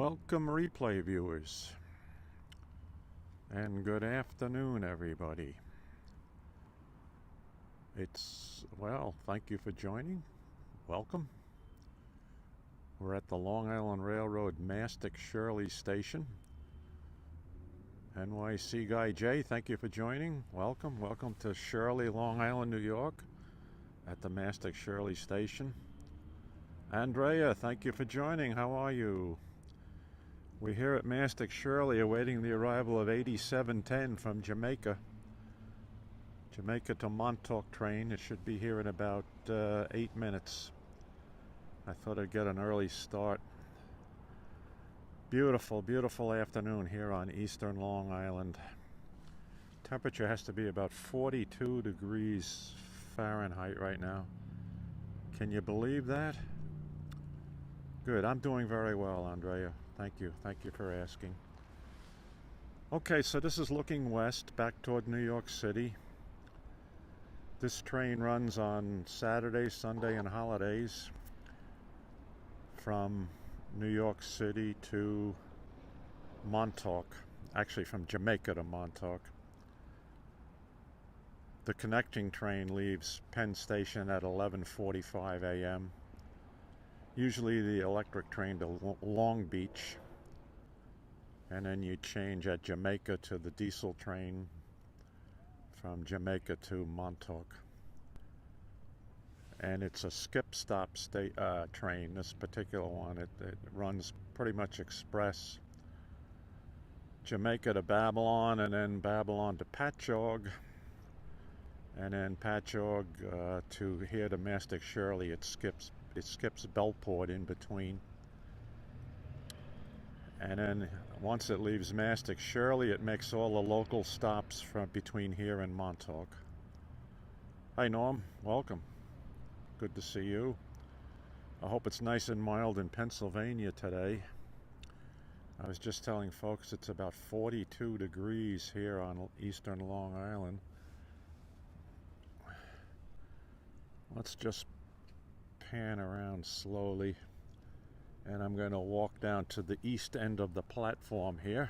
Welcome replay viewers, and good afternoon everybody. Thank you for joining. Welcome. We're at the Long Island Railroad Mastic-Shirley station. NYC Guy J, thank you for joining. Welcome to Shirley, Long Island, New York at the Mastic-Shirley station. Andrea, thank you for joining. How are you? We're here at Mastic-Shirley awaiting the arrival of 8710 from Jamaica to Montauk Train. It should be here in about 8 minutes. I thought I'd get an early start. Beautiful, beautiful afternoon here on eastern Long Island. Temperature has to be about 42 degrees Fahrenheit right now. Can you believe that? Good, I'm doing very well, Andrea. Thank you for asking. Okay, so this is looking west, back toward New York City. This train runs on Saturday, Sunday, and holidays from New York City to Montauk. Actually, from Jamaica to Montauk. The connecting train leaves Penn Station at 11:45 a.m. Usually the electric train to Long Beach, and then you change at Jamaica to the diesel train from Jamaica to Montauk. And it's a skip-stop train, this particular one. It runs pretty much express. Jamaica to Babylon, and then Babylon to Patchogue, and then Patchogue to here to Mastic-Shirley. It skips Belport in between. And then once it leaves Mastic-Shirley, it makes all the local stops from between here and Montauk. Hi Norm, welcome. Good to see you. I hope it's nice and mild in Pennsylvania today. I was just telling folks it's about 42 degrees here on eastern Long Island. Let's just pan around slowly, and I'm going to walk down to the east end of the platform here.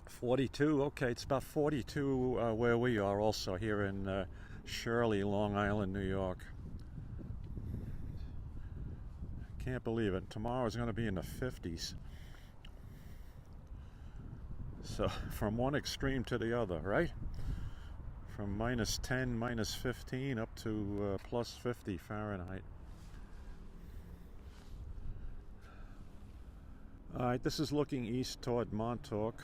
42, okay, it's about 42 where we are also here in Shirley, Long Island, New York. Can't believe it. Tomorrow is going to be in the 50s. So from one extreme to the other, right? From -10, -15 up to +50 Fahrenheit. Alright, this is looking east toward Montauk.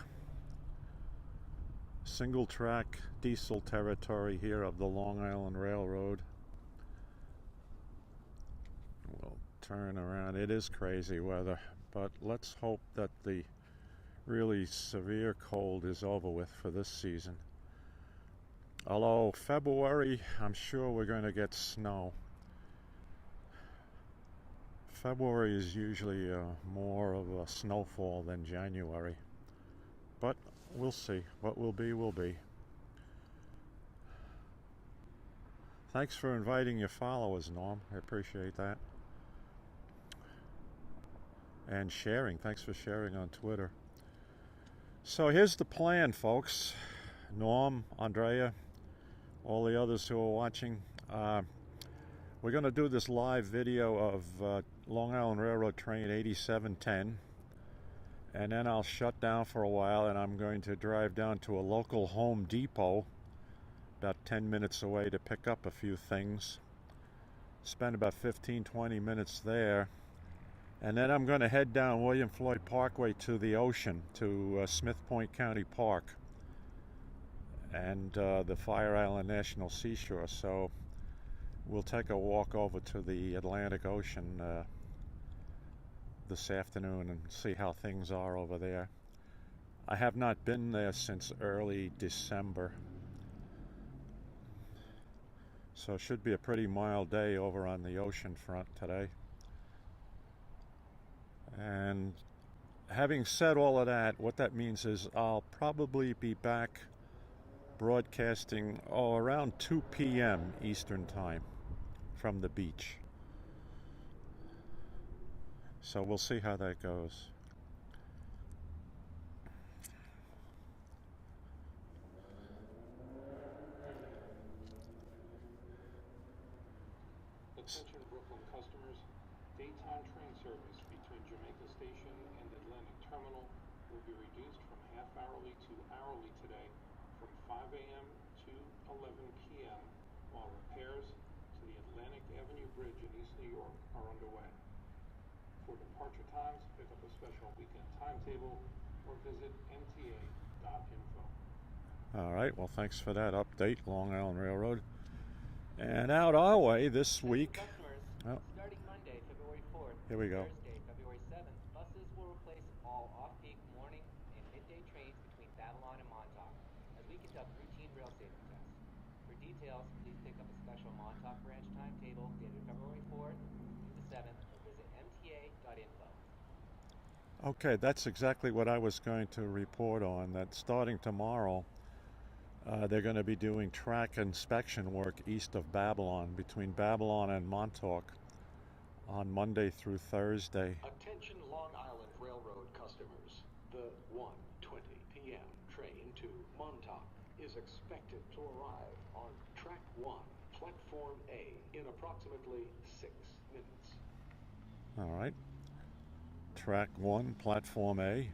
Single track diesel territory here of the Long Island Railroad. We'll turn around. It is crazy weather, but let's hope that the really severe cold is over with for this season. Although February, I'm sure we're going to get snow. February is usually more of a snowfall than January. But we'll see. What will be, will be. Thanks for inviting your followers, Norm. I appreciate that. And sharing. Thanks for sharing on Twitter. So here's the plan, folks. Norm, Andrea, all the others who are watching. We're going to do this live video of Long Island Railroad Train 8710, and then I'll shut down for a while, and I'm going to drive down to a local Home Depot about 10 minutes away to pick up a few things. Spend about 15-20 minutes there, and then I'm going to head down William Floyd Parkway to the ocean, to Smith Point County Park and the Fire Island National Seashore. So we'll take a walk over to the Atlantic Ocean this afternoon and see how things are over there. I have not been there since early December, so it should be a pretty mild day over on the ocean front today. And having said all of that, what that means is I'll probably be back broadcasting around 2 p.m. Eastern Time from the beach. So we'll see how that goes. Attention Brooklyn customers, daytime train service between Jamaica Station and Atlantic Terminal will be reduced from half-hourly to hourly today from 5 a.m. to 11 p.m. while repairs to the Atlantic Avenue Bridge in East New York are underway. For departure times, pick up a special weekend timetable or visit mta.info. All right, well, thanks for that update, Long Island Railroad. And out our way this week. Customers, starting Monday, February 4th, here we go. Thursday, February 7th, buses will replace all off-peak morning and midday trains between Babylon and Montauk as we conduct routine rail safety tests. For details, please pick up a special Montauk branch timetable dated February 4th through the 7th or visit mta.info. Okay, that's exactly what I was going to report on, that starting tomorrow, they're going to be doing track inspection work east of Babylon, between Babylon and Montauk, on Monday through Thursday. Attention Long Island Railroad customers. The 1:20 p.m. train to Montauk is expected to arrive on Track 1, Platform A, in approximately 6 minutes. All right. Track 1, Platform A.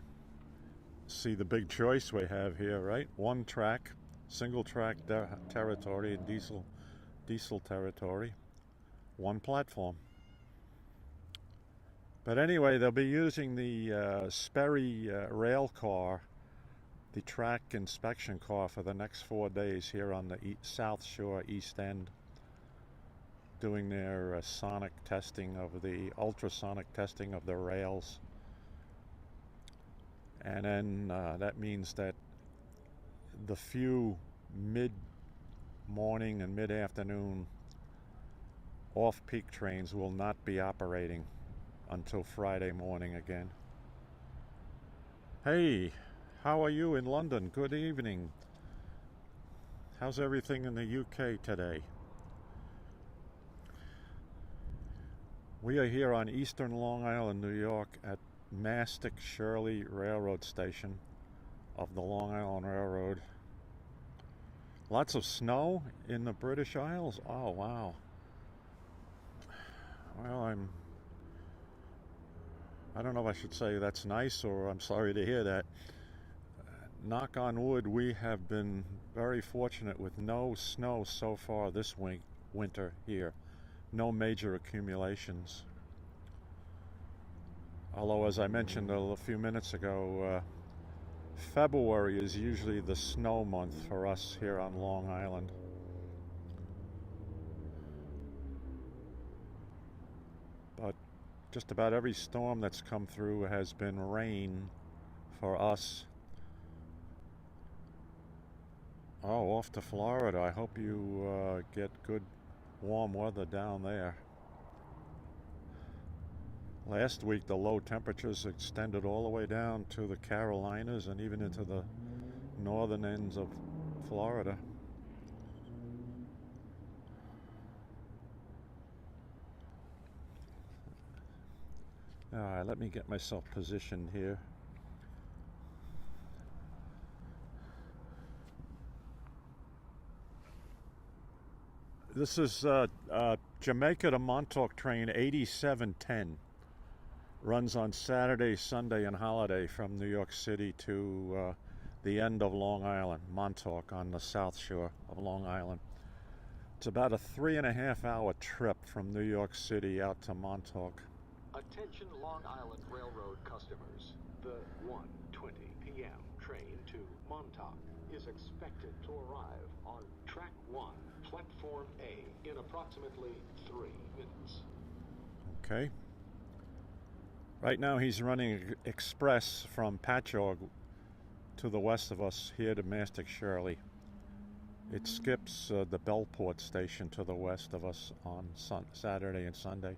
See the big choice we have here, right? One track, single track territory, and diesel territory. One platform. But anyway, they'll be using the Sperry rail car, the track inspection car, for the next 4 days here on the South Shore East End, doing their sonic testing of the ultrasonic testing of the rails. And then that means that the few mid-morning and mid-afternoon off-peak trains will not be operating until Friday morning again. Hey, how are you in London? Good evening. How's everything in the UK today? We are here on Eastern Long Island, New York at Mastic-Shirley Railroad Station of the Long Island Railroad. Lots of snow in the British Isles? Oh, wow. Well, I don't know if I should say that's nice or I'm sorry to hear that. Knock on wood, we have been very fortunate with no snow so far this winter here. No major accumulations. Although, as I mentioned a few minutes ago, February is usually the snow month for us here on Long Island. But just about every storm that's come through has been rain for us. Oh, off to Florida. I hope you get good warm weather down there. Last week the low temperatures extended all the way down to the Carolinas and even into the northern ends of Florida. All right, let me get myself positioned here. This is Jamaica to Montauk Train 8710. Runs on Saturday, Sunday, and holiday from New York City to the end of Long Island, Montauk, on the South Shore of Long Island. It's about a 3.5-hour trip from New York City out to Montauk. Attention Long Island Railroad customers. The 1:20 p.m. train to Montauk is expected to arrive on Track 1, Platform A, in approximately 3 minutes. Okay. Right now he's running express from Patchogue to the west of us here to Mastic-Shirley. It skips the Bellport station to the west of us on Saturday and Sunday.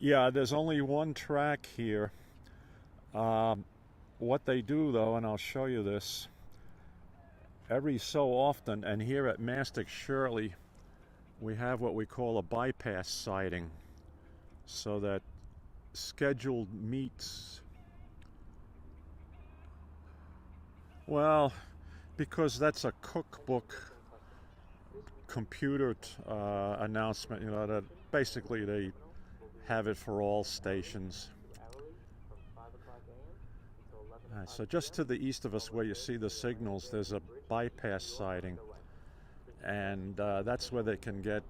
Yeah, there's only one track here. What they do, though, and I'll show you this, every so often, and here at Mastic-Shirley, we have what we call a bypass siding, so that scheduled meets, well, because that's a cookbook computer announcement, you know, that basically they have it for all stations. So just to the east of us where you see the signals, there's a bypass siding, and that's where they can get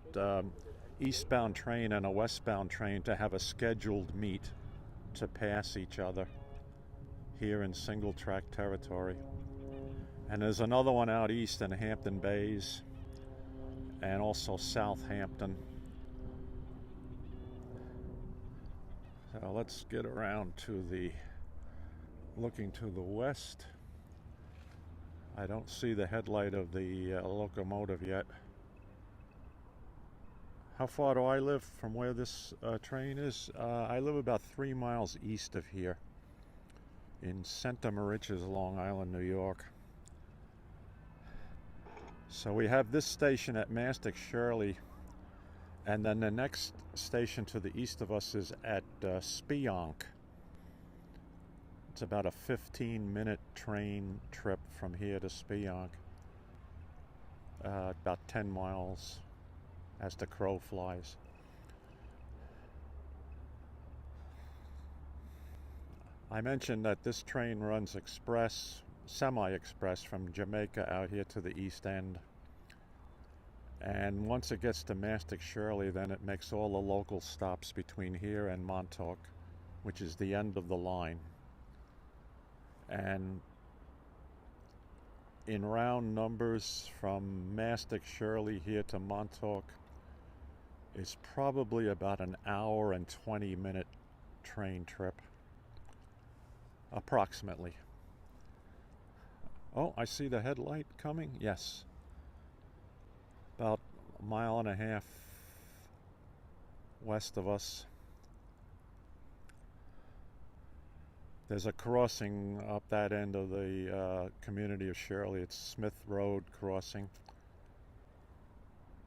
eastbound train and a westbound train to have a scheduled meet to pass each other here in single track territory. And there's another one out east in Hampton Bays and also Southampton. So let's get around to the, looking to the west. I don't see the headlight of the locomotive yet. How far do I live from where this train is? I live about 3 miles east of here in Santa Mariches, Long Island, New York. So we have this station at Mastic-Shirley, and then the next station to the east of us is at Spionk. It's about a 15-minute train trip from here to Spionk. About 10 miles as the crow flies. I mentioned that this train runs express, semi-express from Jamaica out here to the east end. And once it gets to Mastic-Shirley, then it makes all the local stops between here and Montauk, which is the end of the line. And in round numbers, from Mastic-Shirley here to Montauk is probably about an hour and 20-minute train trip, approximately. Oh, I see the headlight coming. Yes. About a mile and a half west of us. There's a crossing up that end of the community of Shirley. It's Smith Road crossing.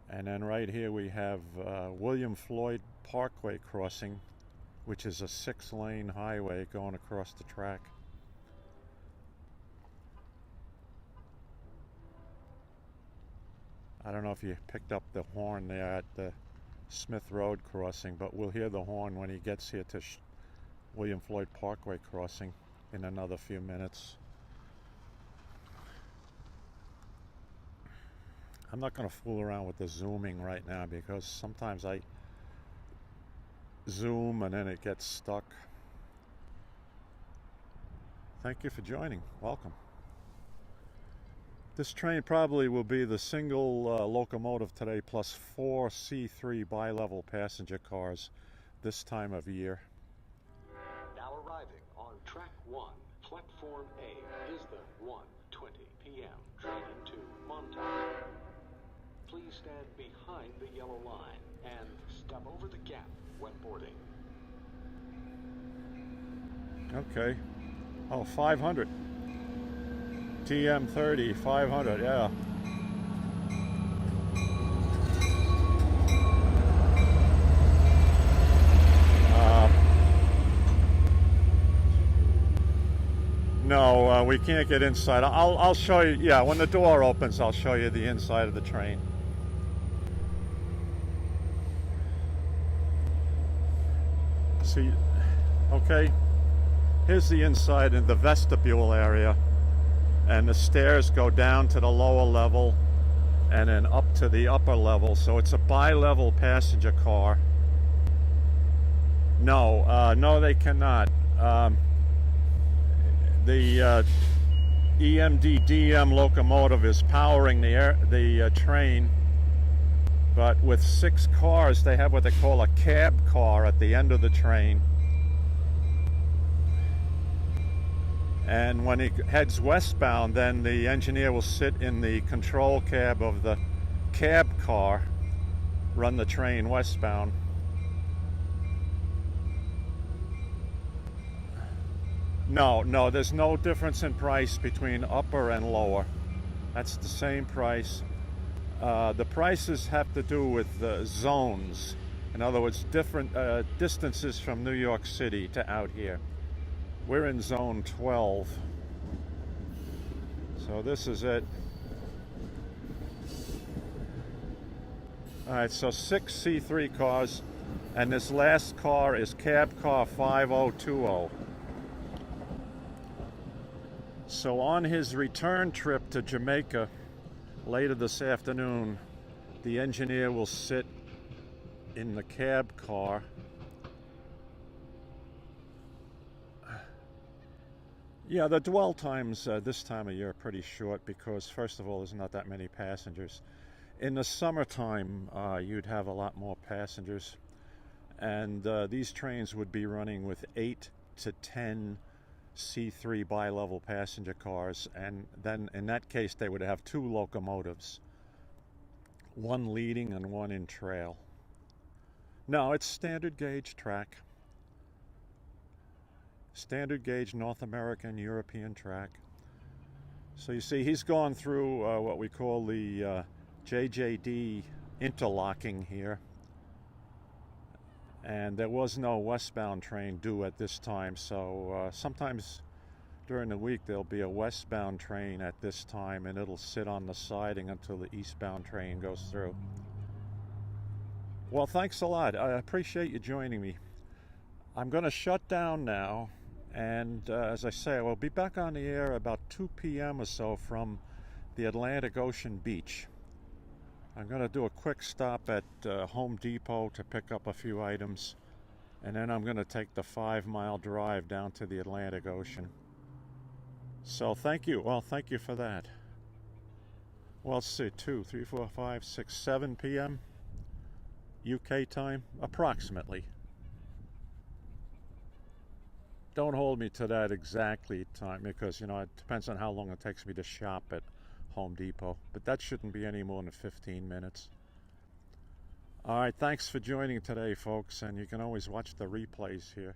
And then right here we have William Floyd Parkway crossing, which is a 6-lane highway going across the track. I don't know if you picked up the horn there at the Smith Road crossing, but we'll hear the horn when he gets here to William Floyd Parkway crossing in another few minutes. I'm not going to fool around with the zooming right now because sometimes I zoom and then it gets stuck. Thank you for joining. Welcome. This train probably will be the single locomotive today plus 4 C3 bilevel passenger cars this time of year. Now arriving on track 1, platform A, is the 1:20 p.m. train to Montauk. Please stand behind the yellow line and step over the gap when boarding. Okay. Oh, 500. TM30, 500, yeah. No, we can't get inside. I'll show you, yeah, when the door opens, I'll show you the inside of the train. See, okay, here's the inside in the vestibule area. And the stairs go down to the lower level and then up to the upper level. So it's a bi-level passenger car. No, no, they cannot. The EMD DM locomotive is powering the train, but with 6 cars, they have what they call a cab car at the end of the train. And when he heads westbound, then the engineer will sit in the control cab of the cab car, run the train westbound. No, there's no difference in price between upper and lower. That's the same price. The prices have to do with zones. In other words, different distances from New York City to out here. We're in zone 12. So this is it. All right, so 6 C3 cars, and this last car is cab car 5020. So on his return trip to Jamaica later this afternoon, the engineer will sit in the cab car. Yeah, the dwell times this time of year are pretty short because, first of all, there's not that many passengers. In the summertime, you'd have a lot more passengers, and these trains would be running with 8 to 10 C3 bi-level passenger cars, and then in that case they would have 2 locomotives, one leading and one in trail. No, it's standard gauge track. Standard gauge North American, European track. So you see he's gone through what we call the JJD interlocking here. And there was no westbound train due at this time, so sometimes during the week there'll be a westbound train at this time and it'll sit on the siding until the eastbound train goes through. Well, thanks a lot. I appreciate you joining me. I'm going to shut down now, and as I say, I will be back on the air about 2 p.m. or so from the Atlantic Ocean beach. I'm going to do a quick stop at Home Depot to pick up a few items, and then I'm going to take the 5-mile drive down to the Atlantic Ocean. So thank you. Well, thank you for that. Well, let's see, 2, 3, 4, 5, 6, 7 p.m. UK time, approximately. Don't hold me to that exactly time because, you know, it depends on how long it takes me to shop at Home Depot, but that shouldn't be any more than 15 minutes. All right, thanks for joining today, folks, and you can always watch the replays here.